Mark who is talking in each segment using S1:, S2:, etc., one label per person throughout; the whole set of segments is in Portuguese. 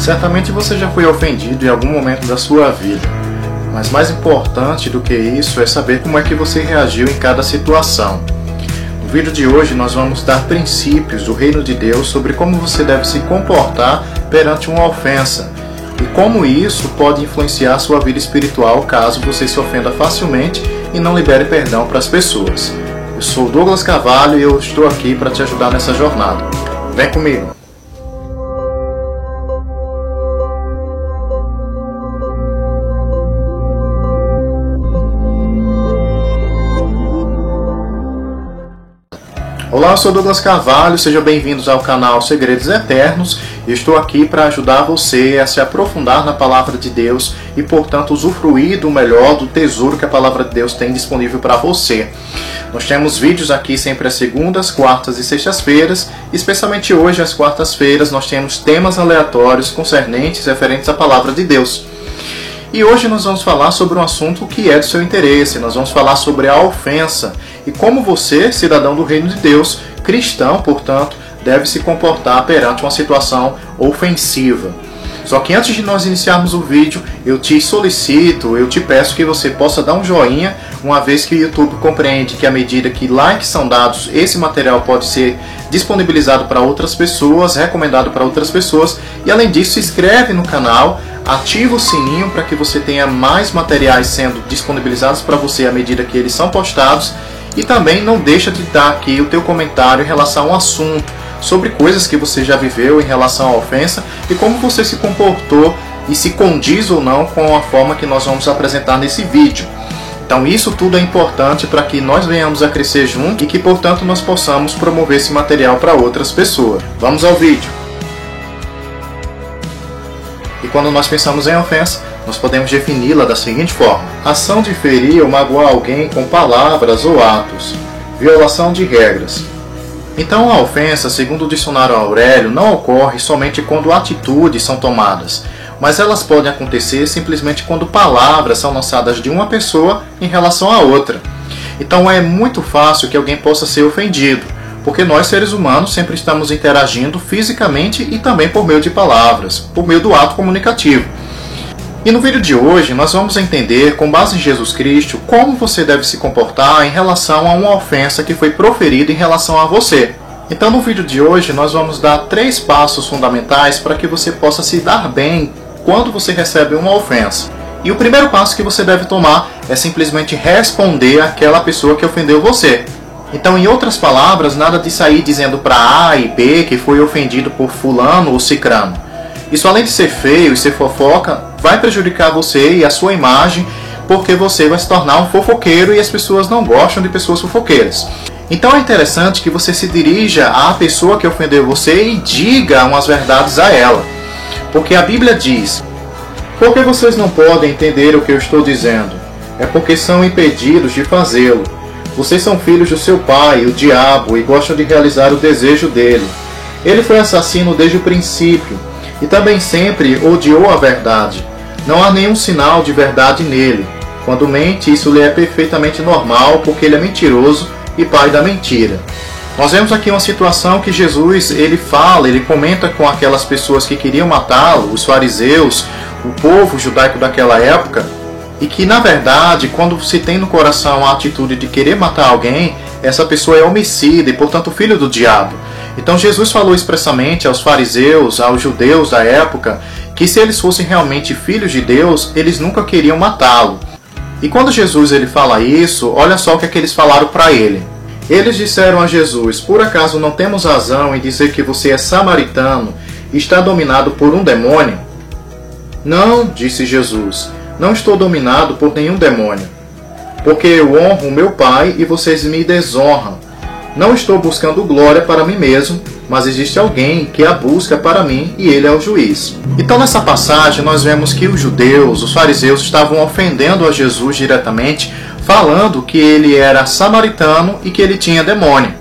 S1: Certamente você já foi ofendido em algum momento da sua vida, mas mais importante do que isso é saber como é que você reagiu em cada situação. No vídeo de hoje nós vamos dar princípios do reino de Deus sobre como você deve se comportar perante uma ofensa e como isso pode influenciar a sua vida espiritual caso você se ofenda facilmente e não libere perdão para as pessoas. Eu sou Douglas Carvalho e eu estou aqui para te ajudar nessa jornada. Vem comigo! Olá, eu sou Douglas Carvalho, sejam bem-vindos ao canal Segredos Eternos. Eu estou aqui para ajudar você a se aprofundar na Palavra de Deus e, portanto, usufruir do melhor, do tesouro que a Palavra de Deus tem disponível para você. Nós temos vídeos aqui sempre às segundas, quartas e sextas-feiras, especialmente hoje, às quartas-feiras, nós temos temas aleatórios concernentes, referentes à Palavra de Deus. E hoje nós vamos falar sobre um assunto que é do seu interesse, nós vamos falar sobre a ofensa e como você, cidadão do reino de Deus, cristão, portanto, deve se comportar perante uma situação ofensiva. Só que antes de nós iniciarmos o vídeo, eu te solicito, eu te peço que você possa dar um joinha, uma vez que o YouTube compreende que à medida que likes são dados, esse material pode ser disponibilizado para outras pessoas, recomendado para outras pessoas, e além disso, se inscreve no canal, ativa o sininho para que você tenha mais materiais sendo disponibilizados para você à medida que eles são postados, e também não deixa de dar aqui o teu comentário em relação ao assunto, sobre coisas que você já viveu em relação à ofensa e como você se comportou e se condiz ou não com a forma que nós vamos apresentar nesse vídeo. Então isso tudo é importante para que nós venhamos a crescer juntos e que, portanto, nós possamos promover esse material para outras pessoas. Vamos ao vídeo. E quando nós pensamos em ofensa, nós podemos defini-la da seguinte forma: ação de ferir ou magoar alguém com palavras ou atos, violação de regras. Então a ofensa, segundo o dicionário Aurélio, não ocorre somente quando atitudes são tomadas, mas elas podem acontecer simplesmente quando palavras são lançadas de uma pessoa em relação a outra. Então é muito fácil que alguém possa ser ofendido, porque nós seres humanos sempre estamos interagindo fisicamente e também por meio de palavras, por meio do ato comunicativo. E no vídeo de hoje nós vamos entender, com base em Jesus Cristo, como você deve se comportar em relação a uma ofensa que foi proferida em relação a você. Então no vídeo de hoje nós vamos dar 3 passos fundamentais para que você possa se dar bem quando você recebe uma ofensa. E o primeiro passo que você deve tomar é simplesmente responder àquela pessoa que ofendeu você. Então, em outras palavras, nada de sair dizendo para A e B que foi ofendido por fulano ou cicrano. Isso, além de ser feio e ser fofoca, vai prejudicar você e a sua imagem, porque você vai se tornar um fofoqueiro e as pessoas não gostam de pessoas fofoqueiras. Então é interessante que você se dirija à pessoa que ofendeu você e diga umas verdades a ela. Porque a Bíblia diz: porque vocês não podem entender o que eu estou dizendo? É porque são impedidos de fazê-lo. Vocês são filhos do seu pai, o diabo, e gostam de realizar o desejo dele. Ele foi assassino desde o princípio e também sempre odiou a verdade. Não há nenhum sinal de verdade nele. Quando mente, isso lhe é perfeitamente normal, porque ele é mentiroso e pai da mentira. Nós vemos aqui uma situação que Jesus, ele comenta com aquelas pessoas que queriam matá-lo, os fariseus, o povo judaico daquela época, e que, na verdade, quando se tem no coração a atitude de querer matar alguém, essa pessoa é homicida e, portanto, filho do diabo. Então Jesus falou expressamente aos fariseus, aos judeus da época, que se eles fossem realmente filhos de Deus, eles nunca queriam matá-lo. E quando Jesus ele fala isso, olha só o que é que eles falaram para ele. Eles disseram a Jesus: por acaso não temos razão em dizer que você é samaritano e está dominado por um demônio? Não, disse Jesus, não estou dominado por nenhum demônio, porque eu honro o meu Pai e vocês me desonram. Não estou buscando glória para mim mesmo, mas existe alguém que a busca para mim e ele é o juiz. Então nessa passagem nós vemos que os judeus, os fariseus, estavam ofendendo a Jesus diretamente, falando que ele era samaritano e que ele tinha demônio.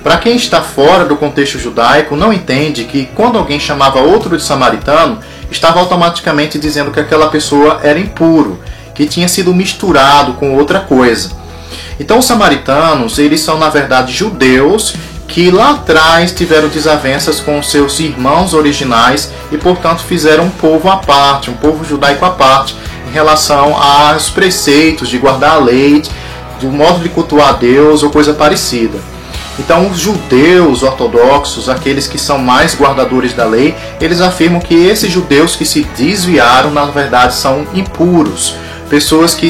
S1: Para quem está fora do contexto judaico, não entende que quando alguém chamava outro de samaritano, estava automaticamente dizendo que aquela pessoa era impuro, que tinha sido misturado com outra coisa. Então os samaritanos, eles são na verdade judeus que lá atrás tiveram desavenças com seus irmãos originais e, portanto, fizeram um povo à parte, um povo judaico à parte, em relação aos preceitos de guardar a lei, do modo de cultuar a Deus ou coisa parecida. Então, os judeus ortodoxos, aqueles que são mais guardadores da lei, eles afirmam que esses judeus que se desviaram, na verdade, são impuros, pessoas que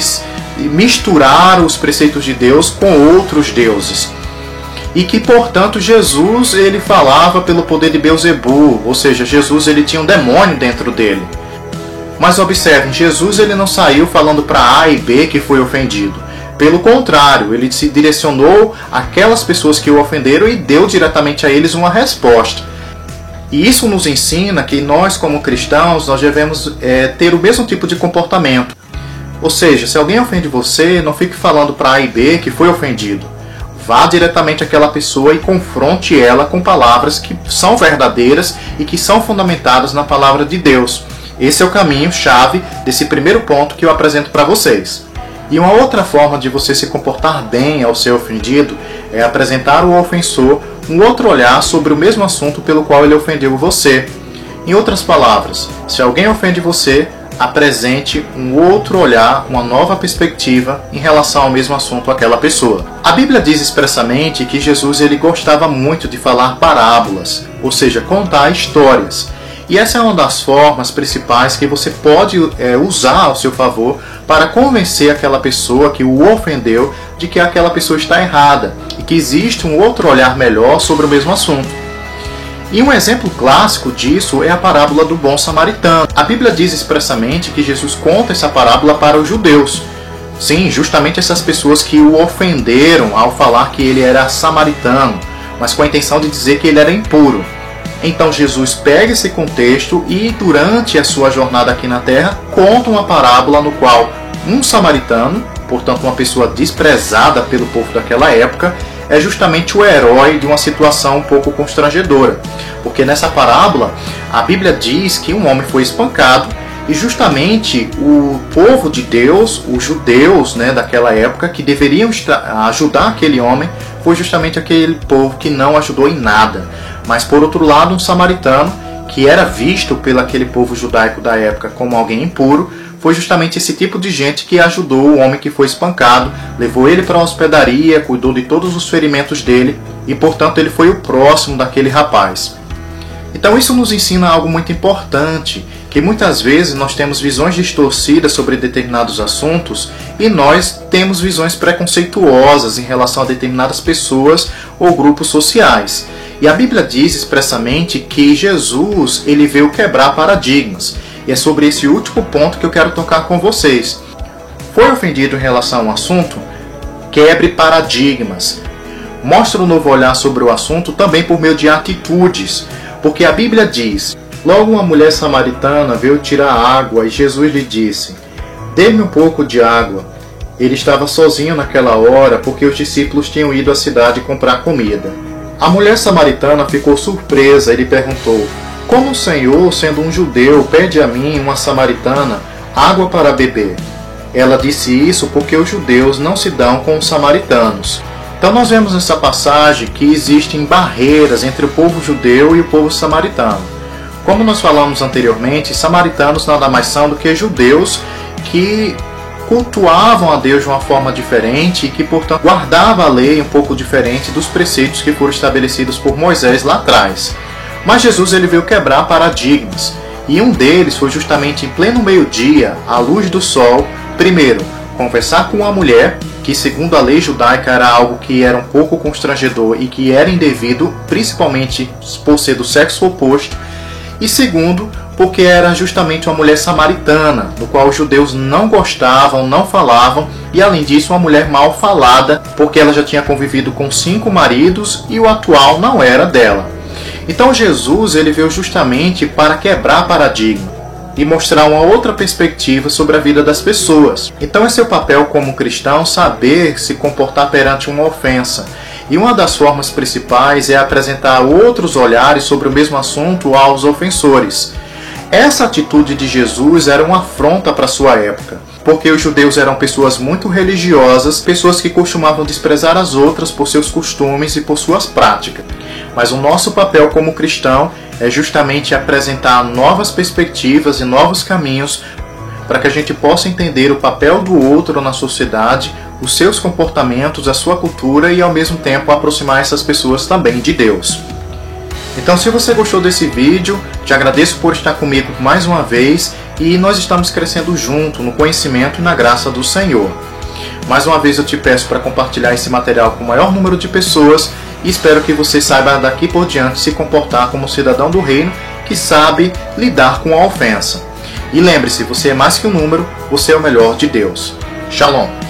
S1: misturaram os preceitos de Deus com outros deuses. E que, portanto, Jesus ele falava pelo poder de Belzebu, ou seja, Jesus ele tinha um demônio dentro dele. Mas observem, Jesus ele não saiu falando para A e B que foi ofendido. Pelo contrário, ele se direcionou àquelas pessoas que o ofenderam e deu diretamente a eles uma resposta. E isso nos ensina que nós, como cristãos, nós devemos ter o mesmo tipo de comportamento. Ou seja, se alguém ofende você, não fique falando para A e B que foi ofendido. Vá diretamente àquela pessoa e confronte ela com palavras que são verdadeiras e que são fundamentadas na palavra de Deus. Esse é o caminho-chave desse primeiro ponto que eu apresento para vocês. E uma outra forma de você se comportar bem ao ser ofendido é apresentar ao ofensor um outro olhar sobre o mesmo assunto pelo qual ele ofendeu você. Em outras palavras, se alguém ofende você, apresente um outro olhar, uma nova perspectiva em relação ao mesmo assunto àquela pessoa. A Bíblia diz expressamente que Jesus ele gostava muito de falar parábolas, ou seja, contar histórias. E essa é uma das formas principais que você pode usar ao seu favor para convencer aquela pessoa que o ofendeu de que aquela pessoa está errada e que existe um outro olhar melhor sobre o mesmo assunto. E um exemplo clássico disso é a parábola do bom samaritano. A Bíblia diz expressamente que Jesus conta essa parábola para os judeus. Sim, justamente essas pessoas que o ofenderam ao falar que ele era samaritano, mas com a intenção de dizer que ele era impuro. Então Jesus pega esse contexto e durante a sua jornada aqui na terra conta uma parábola no qual um samaritano, portanto uma pessoa desprezada pelo povo daquela época, é justamente o herói de uma situação um pouco constrangedora. Porque nessa parábola a Bíblia diz que um homem foi espancado e justamente o povo de Deus, os judeus daquela época que deveriam ajudar aquele homem, foi justamente aquele povo que não ajudou em nada. Mas por outro lado, um samaritano, que era visto pelo aquele povo judaico da época como alguém impuro, foi justamente esse tipo de gente que ajudou o homem que foi espancado, levou ele para a hospedaria, cuidou de todos os ferimentos dele e, portanto, ele foi o próximo daquele rapaz. Então isso nos ensina algo muito importante, que muitas vezes nós temos visões distorcidas sobre determinados assuntos e nós temos visões preconceituosas em relação a determinadas pessoas ou grupos sociais. E a Bíblia diz expressamente que Jesus ele veio quebrar paradigmas. E é sobre esse último ponto que eu quero tocar com vocês. Foi ofendido em relação a um assunto? Quebre paradigmas. Mostre um novo olhar sobre o assunto também por meio de atitudes. Porque a Bíblia diz: logo uma mulher samaritana veio tirar água e Jesus lhe disse: dê-me um pouco de água. Ele estava sozinho naquela hora porque os discípulos tinham ido à cidade comprar comida. A mulher samaritana ficou surpresa e lhe perguntou: como o Senhor, sendo um judeu, pede a mim, uma samaritana, água para beber? Ela disse isso porque os judeus não se dão com os samaritanos. Então nós vemos nessa passagem que existem barreiras entre o povo judeu e o povo samaritano. Como nós falamos anteriormente, samaritanos nada mais são do que judeus que cultuavam a Deus de uma forma diferente e que, portanto, guardavam a lei um pouco diferente dos preceitos que foram estabelecidos por Moisés lá atrás. Mas Jesus ele veio quebrar paradigmas, e um deles foi justamente em pleno meio-dia, à luz do sol, primeiro, conversar com uma mulher, que segundo a lei judaica era algo que era um pouco constrangedor e que era indevido, principalmente por ser do sexo oposto, e segundo, porque era justamente uma mulher samaritana, do qual os judeus não gostavam, não falavam, e além disso uma mulher mal falada, porque ela já tinha convivido com 5 maridos e o atual não era dela. Então Jesus ele veio justamente para quebrar paradigma e mostrar uma outra perspectiva sobre a vida das pessoas. Então é seu papel como cristão saber se comportar perante uma ofensa. E uma das formas principais é apresentar outros olhares sobre o mesmo assunto aos ofensores. Essa atitude de Jesus era uma afronta para sua época. porque os judeus eram pessoas muito religiosas, pessoas que costumavam desprezar as outras por seus costumes e por suas práticas. Mas o nosso papel como cristão é justamente apresentar novas perspectivas e novos caminhos para que a gente possa entender o papel do outro na sociedade, os seus comportamentos, a sua cultura e ao mesmo tempo aproximar essas pessoas também de Deus. Então, se você gostou desse vídeo, te agradeço por estar comigo mais uma vez e nós estamos crescendo junto no conhecimento e na graça do Senhor. Mais uma vez eu te peço para compartilhar esse material com o maior número de pessoas e espero que você saiba daqui por diante se comportar como cidadão do reino que sabe lidar com a ofensa. E lembre-se, você é mais que um número, você é o melhor de Deus. Shalom!